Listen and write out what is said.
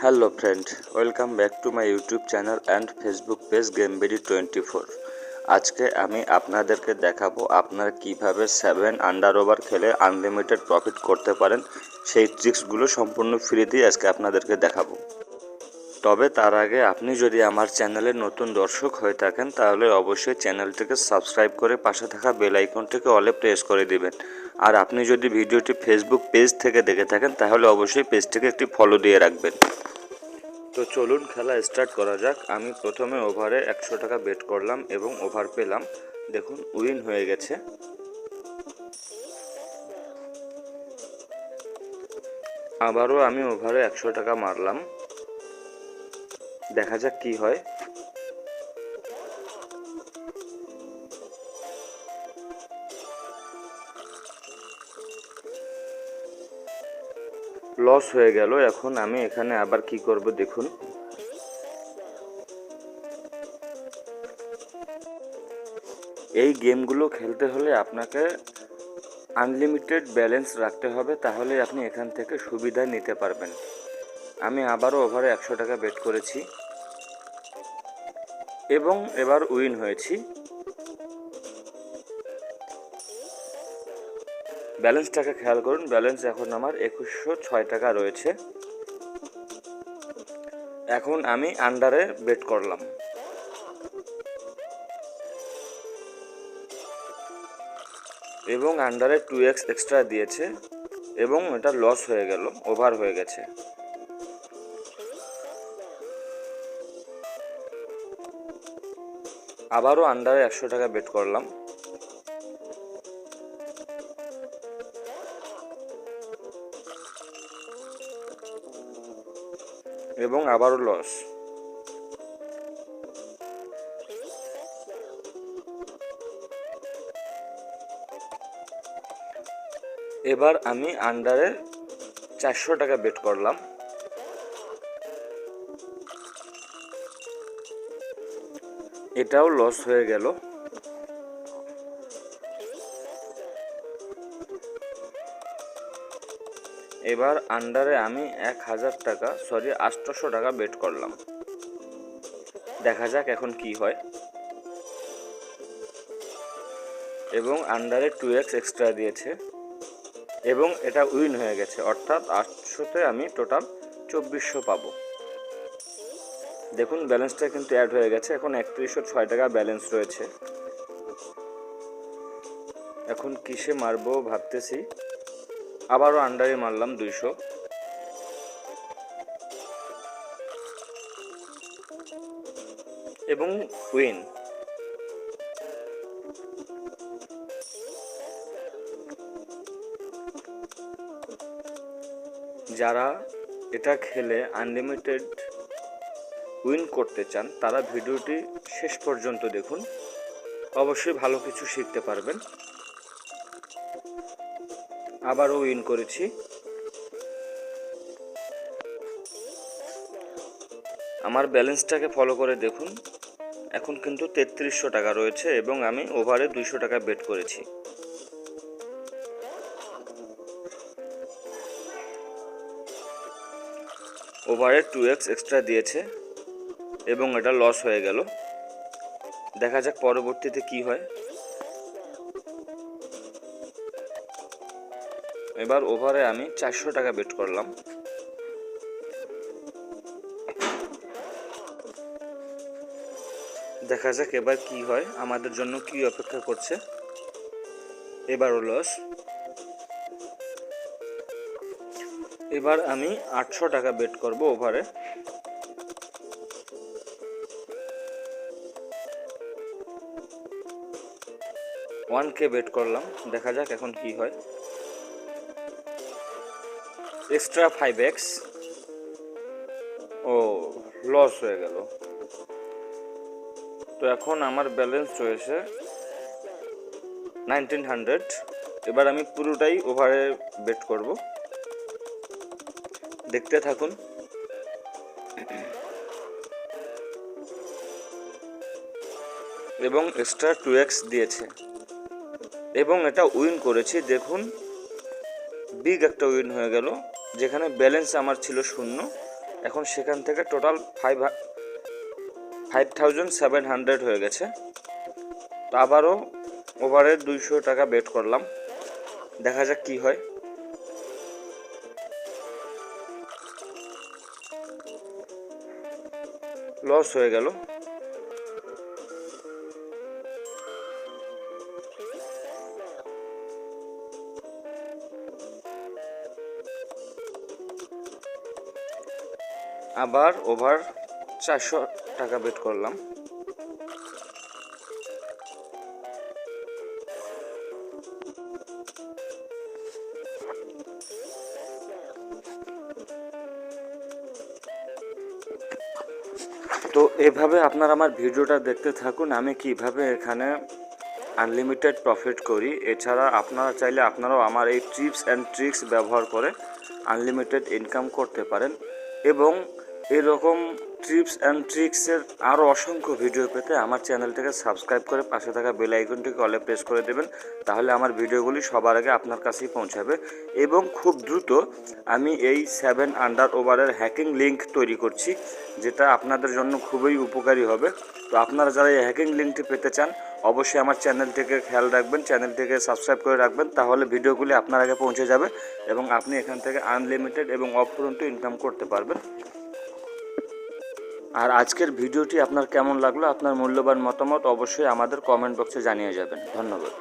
Hello friend, welcome back to my YouTube channel and Facebook page গেমবেরি24। আজকে আমি আপনাদেরকে দেখাবো আপনারা কিভাবে 7 আন্ডার ওভার খেলে আনলিমিটেড প্রফিট করতে পারেন। সেই ট্রিক্সগুলো সম্পূর্ণ ফ্রিতেই আজকে আপনাদেরকে দেখাবো। তবে তার আগে আপনি যদি আমার চ্যানেলের নতুন দর্শক হয়ে থাকেন তাহলে অবশ্যই চ্যানেলটিকে সাবস্ক্রাইব করে পাশে থাকা বেল আইকনটিকে অলে প্রেস করে দিবেন। আর আপনি যদি ভিডিওটি ফেসবুক পেজ থেকে দেখে থাকেন তাহলে অবশ্যই পেজটিকে একটি ফলো দিয়ে রাখবেন। তো চলুন খেলা স্টার্ট করা যাক। আমি প্রথমে ওভারে 100 টাকা বেট করলাম এবং ওভার পেলাম। দেখুন উইন হয়ে গেছে। আবারও আমি ওভারে 100 টাকা মারলাম, দেখা যাক কি হয়। লস হয়ে গেল। এখন আমি এখানে আবার কি করব দেখুন। এই গেমগুলো খেলতে হলে আপনাকে আনলিমিটেড ব্যালেন্স রাখতে হবে, তাহলে আপনি এখান থেকে সুবিধা নিতে পারবেন। আমি আবারও ওভারে 100 টাকা বেট করেছি এবং এবার উইন হয়েছি। ব্যালেন্সটাকে খেয়াল করুন, ব্যালেন্স এখন আমার 2106 টাকা রয়েছে। এখন আমি আন্ডারে বেট করলাম এবং আন্ডারে 2x এক্সট্রা দিয়েছে এবং এটা লস হয়ে গেল, ওভার হয়ে গেছে। আবারও আন্ডারে 100 টাকা বেট করলাম এবং আবারও লস। এবার আমি আন্ডারে 400 টাকা বেট করলাম, এটাও লস হয়ে গেল। এবার আন্ডারে আমি 800 টাকা বেট করলাম, দেখা যাক এখন কি হয়। এবং আন্ডারে 2x এক্সট্রা দিয়েছে এবং এটা উইন হয়ে গেছে, অর্থাৎ 800তে আমি টোটাল 2400 পাবো। দেখুন ব্যালেন্সটা কিন্তু অ্যাড হয়ে গেছে, এখন 3106 টাকা ব্যালেন্স রয়েছে। এখন কিসে মারবো ভাবতেছি। আবারও আন্ডারে মারলাম 200 এবং উইন। যারা এটা খেলে আনলিমিটেড উইন করতে চান তারা ভিডিওটি শেষ পর্যন্ত দেখুন, অবশ্যই ভালো কিছু শিখতে পারবেন। আবারও উইন করেছি। আমার ব্যালেন্সটাকে ফলো করে দেখুন, এখন কিন্তু 3300 টাকা রয়েছে এবং আমি ওভারে 200 টাকা বেট করেছি। ওভারে 2x এক্সট্রা দিয়েছে এবং এটা লস হয়ে গেল, দেখা যাক পরবর্তীতে কি হয়। এবার ওভারে আমি 400 টাকা বেট করলাম, দেখা যাক এবার কি হয়, আমাদের জন্য কি অপেক্ষা করছে। এবারও লস। এবার আমি 800 টাকা বেট করব ওভারে। ওয়ানকে বেট করলাম, দেখা যাক এখন কি হয়। এক্সট্রা 5x, ও লস হয়ে গেল। তো এখন আমার ব্যালেন্স রয়েছে 1900। এবার আমি পুরোটাই ওভারে বেট করব, দেখতে থাকুন। এবং এক্সট্রা 2x দিয়েছে এবং এটা উইন করেছি। দেখুন বিগ একটা উইন হয়ে গেল। যেখানে ব্যালেন্স আমার ছিল 0, এখন সেখান থেকে টোটাল 5700 হয়ে গেছে। তো আবারও ওভারের 200 টাকা বেট করলাম, দেখা যাক কি হয়। লস হয়ে গেল। আবার ওভার 400 টাকা বেট করলাম, তো এভাবে আপনারা আমার ভিডিওটা দেখতে থাকুন, আমি কিভাবে এখানে আনলিমিটেড প্রফিট করি। এছাড়া আপনারা চাইলে আপনারাও আমার এই টিপস অ্যান্ড ট্রিক্স ব্যবহার করে আনলিমিটেড ইনকাম করতে পারেন। এবং এরকম টিপস অ্যান্ড ট্রিক্সের আরও অসংখ্য ভিডিও পেতে আমার চ্যানেলটাকে সাবস্ক্রাইব করে পাশে থাকা বেল আইকনটিকে অলে প্রেস করে দেবেন, তাহলে আমার ভিডিওগুলি সবার আগে আপনার কাছেই পৌঁছাবে। এবং খুব দ্রুত আমি এই 7 আন্ডার ওভারের হ্যাকিং লিঙ্ক তৈরি করছি, যেটা আপনাদের জন্য খুবই উপকারী হবে। তো আপনারা যারা এই হ্যাকিং লিঙ্কটি পেতে চান, অবশ্যই আমার চ্যানেলটিকে খেয়াল রাখবেন, চ্যানেলটিকে সাবস্ক্রাইব করে রাখবেন, তাহলে ভিডিওগুলি আপনার আগে পৌঁছে যাবে এবং আপনি এখান থেকে আনলিমিটেড এবং অফুরন্ত ইনকাম করতে পারবেন। আর আজকের ভিডিওটি আপনার কেমন লাগলো, আপনার মূল্যবান মতামত অবশ্যই আমাদের কমেন্ট বক্সে জানিয়ে যাবেন। ধন্যবাদ।